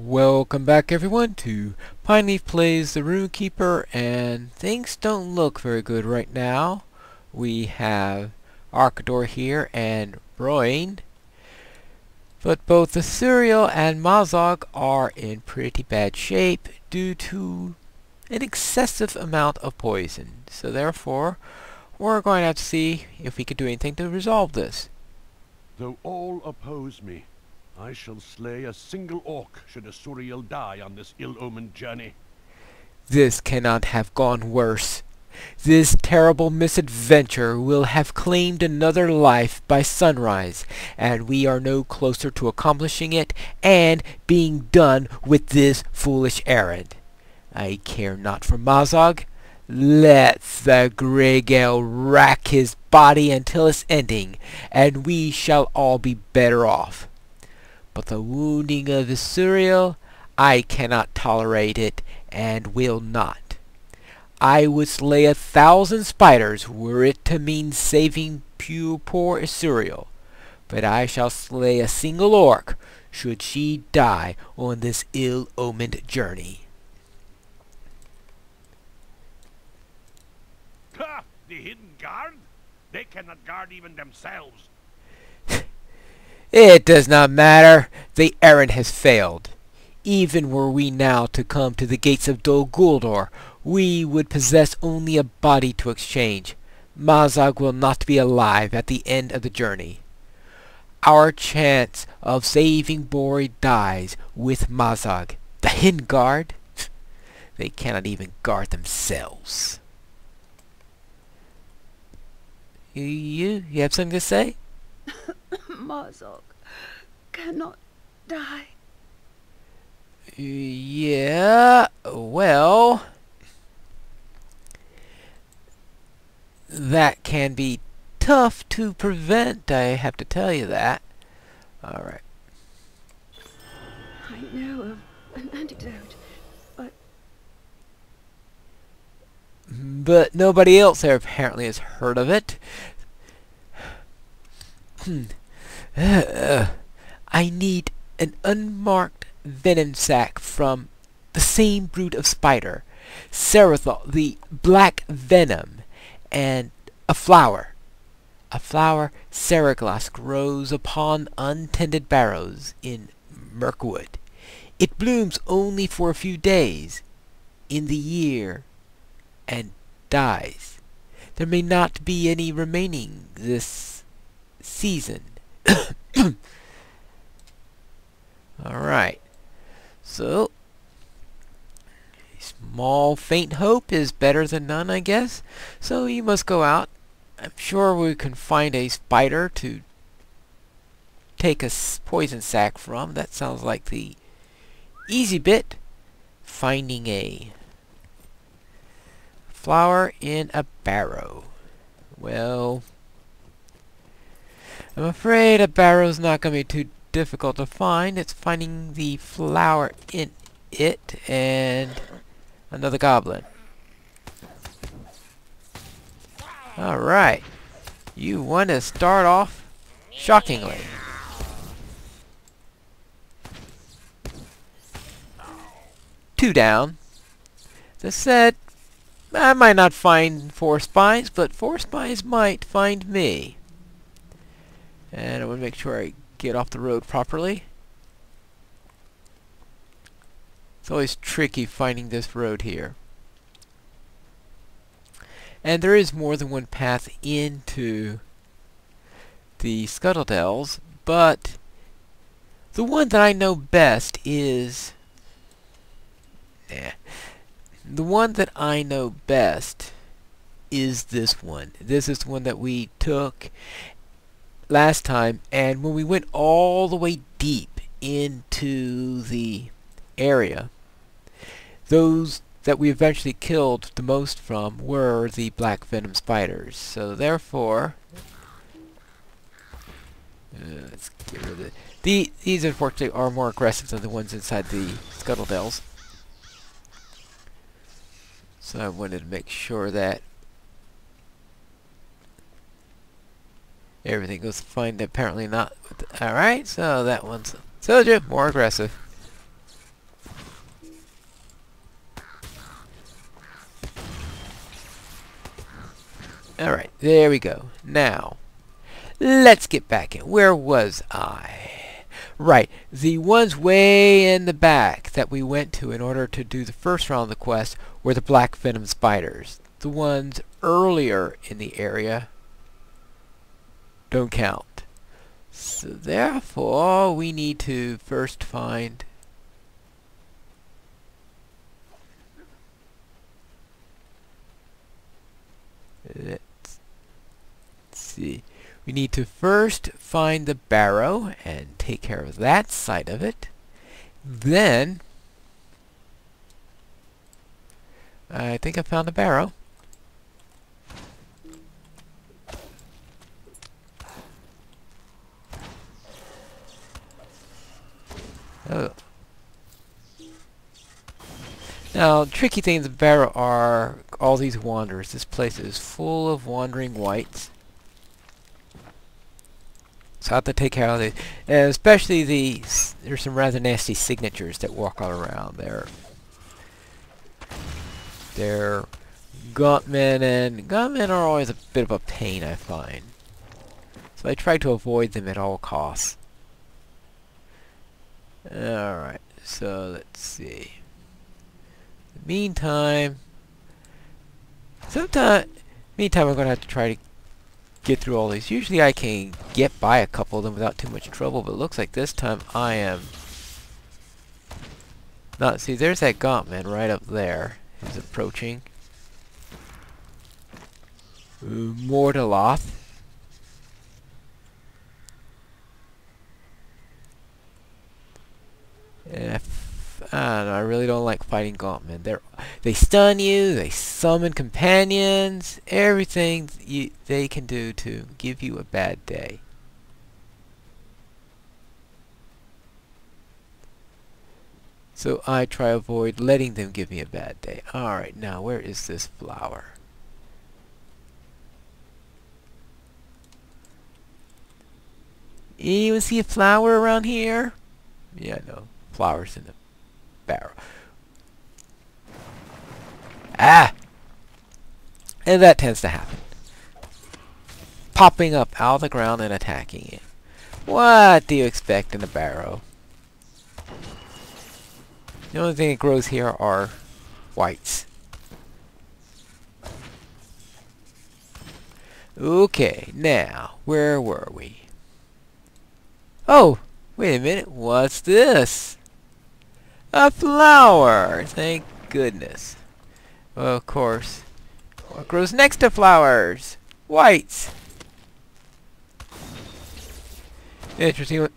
Welcome back everyone to Pineleaf Plays the Rune-keeper, and things don't look very good right now. We have Arkador here and Broin, but both the Suriel and Mazog are in pretty bad shape due to an excessive amount of poison. So therefore, we're going to have to see if we can do anything to resolve this. Though all oppose me, I shall slay a single orc should a Suriel die on this ill-omened journey. This cannot have gone worse. This terrible misadventure will have claimed another life by sunrise, and we are no closer to accomplishing it and being done with this foolish errand. I care not for Mazog. Let the Grey Gale rack his body until its ending, and we shall all be better off. But the wounding of the Suriel, I cannot tolerate it, and will not. I would slay 1,000 spiders were it to mean saving poor Suriel, but I shall slay a single orc should she die on this ill-omened journey. Ha! The hidden guard? They cannot guard even themselves. It does not matter. The errand has failed. Even were we now to come to the gates of Dol Guldur, we would possess only a body to exchange. Mazog will not be alive at the end of the journey. Our chance of saving Bori dies with Mazog. The hidden guard? They cannot even guard themselves. You have something to say? Mazog cannot die. Yeah, well, that can be tough to prevent, I have to tell you that. Alright. I know of an antidote, but nobody else there apparently has heard of it. I need an unmarked venom sac from the same brood of spider, Serethal, the black venom, and a flower. A flower Seriglass grows upon untended barrows in Mirkwood. It blooms only for a few days in the year and dies. There may not be any remaining this season. Alright. So, a small faint hope is better than none, I guess. So you must go out. I'm sure we can find a spider to take a poison sac from. That sounds like the easy bit. Finding a flower in a barrow. Well, I'm afraid a barrow's not going to be too difficult to find. It's finding the flower in it and another goblin. Alright. You want to start off shockingly. Two down. As I said, I might not find 4 spies, but 4 spies might find me. And I want to make sure I get off the road properly. It's always tricky finding this road here. And there is more than one path into the Scuttledells, but the one that I know best is... The one that I know best is this one. This is the one that we took last time, and when we went all the way deep into the area, those that we eventually killed the most from were the black venom spiders. So therefore, let's get rid of it. These unfortunately are more aggressive than the ones inside the Scuttledells. So I wanted to make sure that everything goes fine. Apparently not. Alright, so that one's told you, more aggressive. Alright, there we go. Now, let's get back in. Where was I? Right, the ones way in the back that we went to in order to do the first round of the quest were the black venom spiders. The ones earlier in the area don't count. So therefore, we need to first find... Let's see. We need to first find the barrow and take care of that side of it. Then, I think I found the barrow. Oh. Now, tricky things with the barrow are all these wanderers. This place is full of wandering wights. So I have to take care of these. And especially there's some rather nasty signatures that walk all around there. They're gauntmen, and gauntmen are always a bit of a pain, I find. So I try to avoid them at all costs. Alright, so let's see. In the meantime, I'm going to have to try to get through all these. Usually I can get by a couple of them without too much trouble, but it looks like this time I am not. See, there's that gauntman right up there. He's approaching. Mortaloth. I don't know, I really don't like fighting gauntmen. They stun you, they summon companions, everything they can do to give you a bad day. So I try to avoid letting them give me a bad day. Alright, now where is this flower? Anyone see a flower around here? Yeah, no. Flowers in the barrow. Ah! And that tends to happen. Popping up out of the ground and attacking you. What do you expect in a barrow? The only thing that grows here are whites. Okay, now, where were we? Oh! Wait a minute, what's this? A flower! Thank goodness. Well, of course. What grows next to flowers? Whites! Interesting.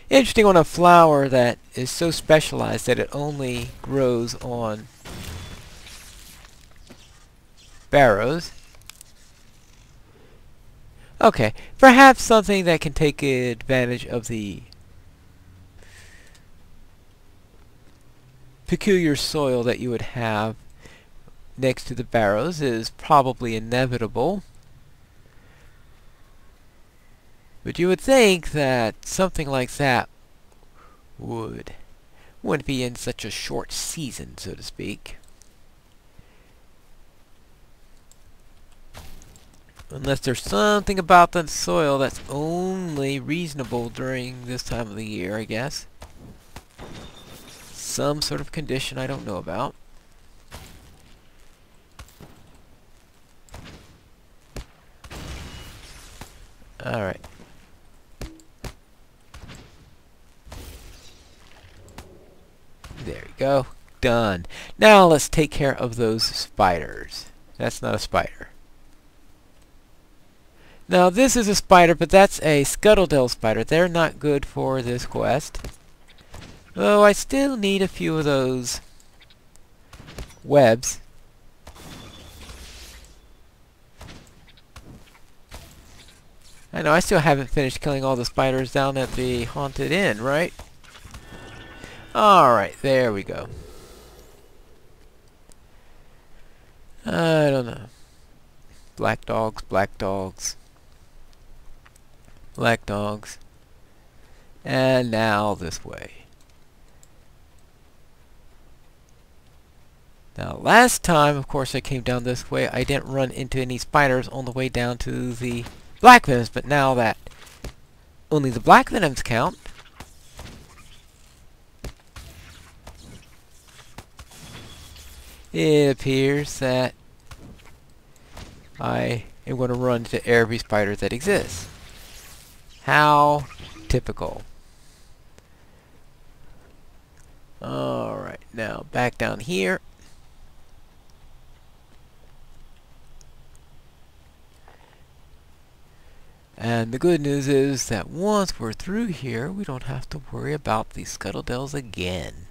Interesting on a flower that is so specialized that it only grows on barrows. Okay, perhaps something that can take advantage of the peculiar soil that you would have next to the barrows is probably inevitable. But you would think that something like that wouldn't be in such a short season, so to speak. Unless there's something about the soil that's only reasonable during this time of the year, I guess. Some sort of condition I don't know about. Alright. There we go. Done. Now let's take care of those spiders. That's not a spider. Now this is a spider, but that's a scuttledale spider. They're not good for this quest. Though I still need a few of those webs. I know, I still haven't finished killing all the spiders down at the Haunted Inn, right? Alright, there we go. I don't know. Black dogs, black dogs. Black dogs. And now this way. Now, last time, of course, I came down this way, I didn't run into any spiders on the way down to the black venoms, but now that only the black venoms count, it appears that I am going to run into every spider that exists. How typical. Alright, now back down here. And the good news is that once we're through here, we don't have to worry about these scuttledells again.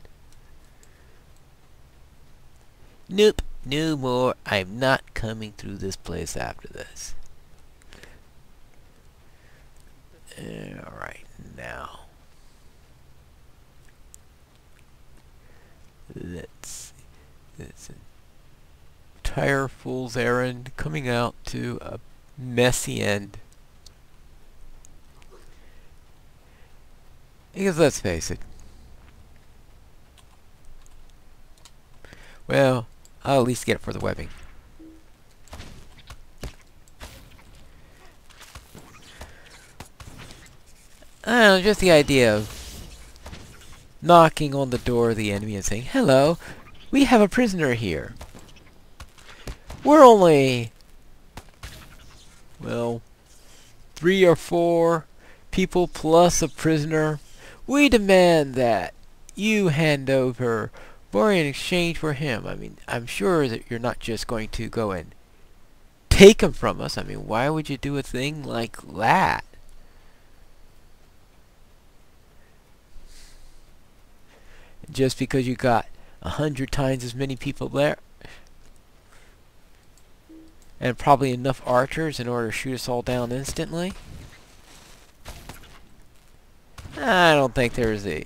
Nope, no more. I'm not coming through this place after this. Alright, now. Let's see. This entire fool's errand coming out to a messy end. Because let's face it. Well, I'll at least get it for the webbing. I don't know, just the idea of knocking on the door of the enemy and saying, "Hello, we have a prisoner here. We're only, well, 3 or 4 people plus a prisoner. We demand that you hand over Bori in exchange for him." I mean, I'm sure that you're not just going to go and take him from us. I mean, why would you do a thing like that? Just because you got 100 times as many people there? And probably enough archers in order to shoot us all down instantly? I don't think there's a...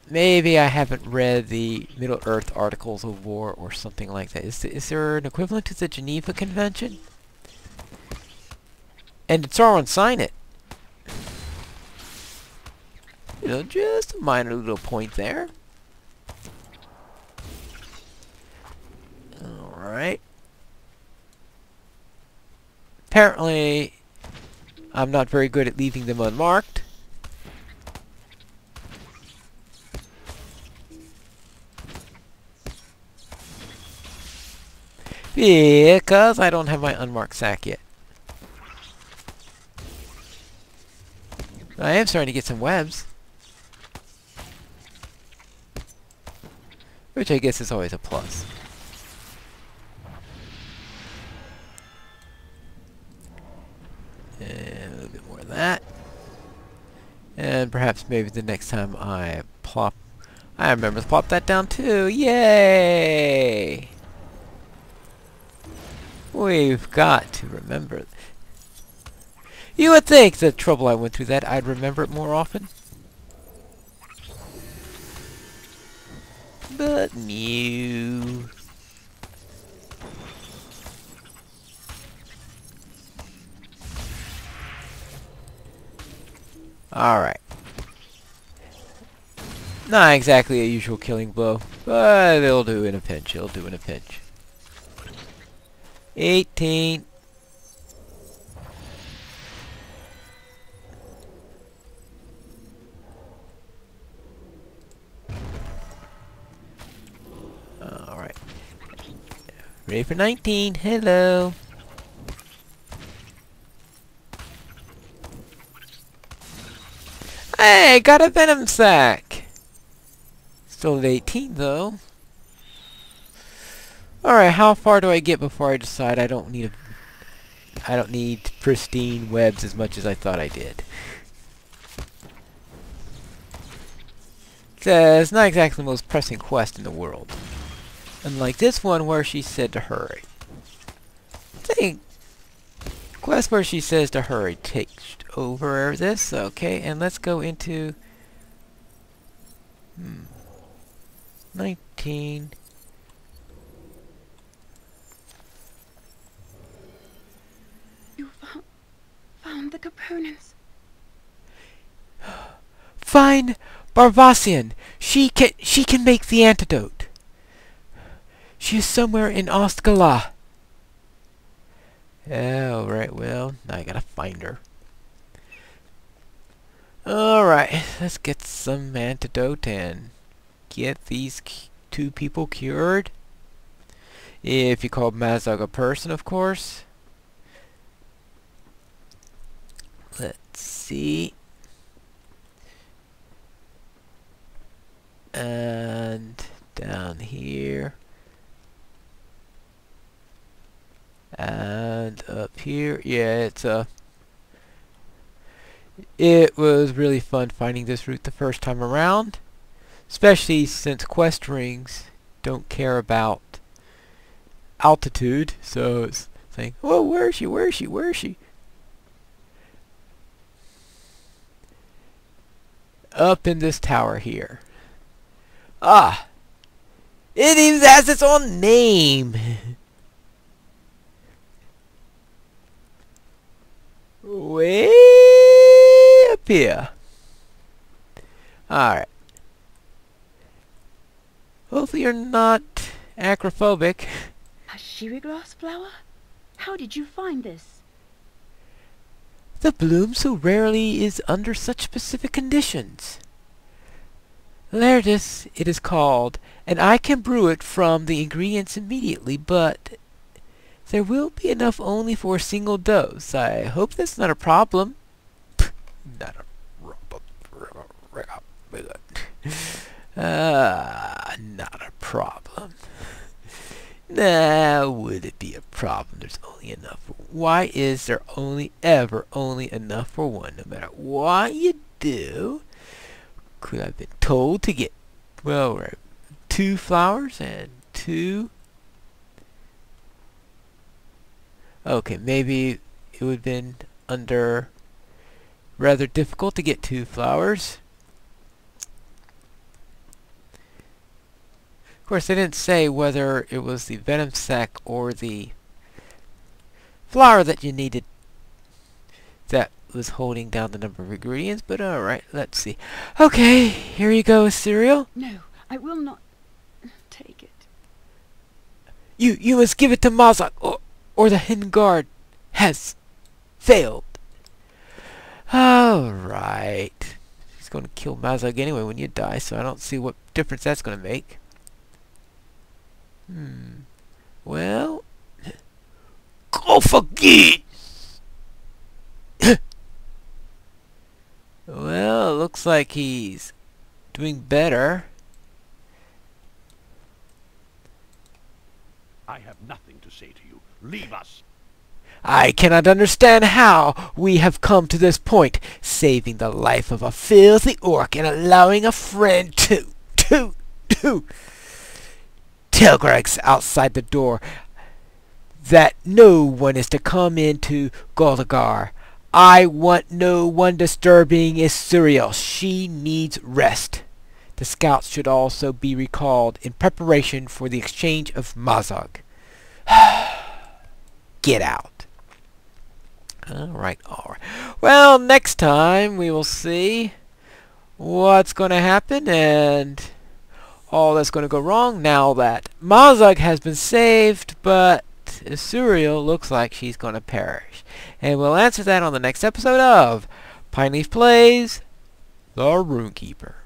Maybe I haven't read the Middle-earth Articles of War or something like that. Is there an equivalent to the Geneva Convention? And did Sauron sign it? You know, just a minor little point there. Alright. Apparently, I'm not very good at leaving them unmarked. Because I don't have my unmarked sack yet. I am starting to get some webs. Which I guess is always a plus. And a little bit more of that. And perhaps maybe the next time I remember to plop that down too. Yay! We've got to remember. You would think the trouble I went through that I'd remember it more often. But no. Alright. Not exactly a usual killing blow, but it'll do in a pinch. It'll do in a pinch. 18. Alright. Ready for 19. Hello. Hey, got a Venom sack. Still at 18 though. Alright, how far do I get before I decide I don't need pristine webs as much as I thought I did? It's not exactly the most pressing quest in the world. Unlike this one where she said to hurry. I think quest where she says to hurry takes over this. Okay, and let's go into 19. You found the components. Fine Barbassian! She can make the antidote. She is somewhere in Ostgala. Alright, well, now I gotta find her. Alright, let's get some antidote and get these two people cured. If you call Mazog a person, of course. Let's see. And down here. And up here. Yeah, it was really fun finding this route the first time around. Especially since quest rings don't care about altitude. So it's saying, oh, where is she? Where is she? Where is she? Up in this tower here. Ah! It even has its own name! Way up here. Alright. Hopefully you're not acrophobic. A sherry glass flower? How did you find this? The bloom so rarely is under such specific conditions. Lairdis, it is called, and I can brew it from the ingredients immediately, but there will be enough only for a single dose. I hope that's not a problem. Not a problem. Not a problem. Nah, would it be a problem? There's only enough for... Why is there only enough for one? No matter what you do, could I have been told to get, well, 2 flowers and 2... Okay, maybe it would have been rather difficult to get 2 flowers. Of course, they didn't say whether it was the venom sac or the flower that you needed that was holding down the number of ingredients, but alright, let's see. Okay, here you go, cereal. No, I will not take it. You must give it to Mazak, or the hidden guard has failed. Alright. He's going to kill Mazak anyway when you die, so I don't see what difference that's going to make. Well, go forget. Well, it looks like he's doing better. I have nothing to say to you. Leave us. I cannot understand how we have come to this point, saving the life of a filthy orc and allowing a friend to tell Greg's outside the door that no one is to come into Goldagar. I want no one disturbing Isuriel. She needs rest. The scouts should also be recalled in preparation for the exchange of Mazog. Get out. Alright. Well, next time we will see what's going to happen and all that's going to go wrong now that Mazog has been saved, but Isuriel looks like she's going to perish. And we'll answer that on the next episode of Pineleaf Plays The Rune-keeper.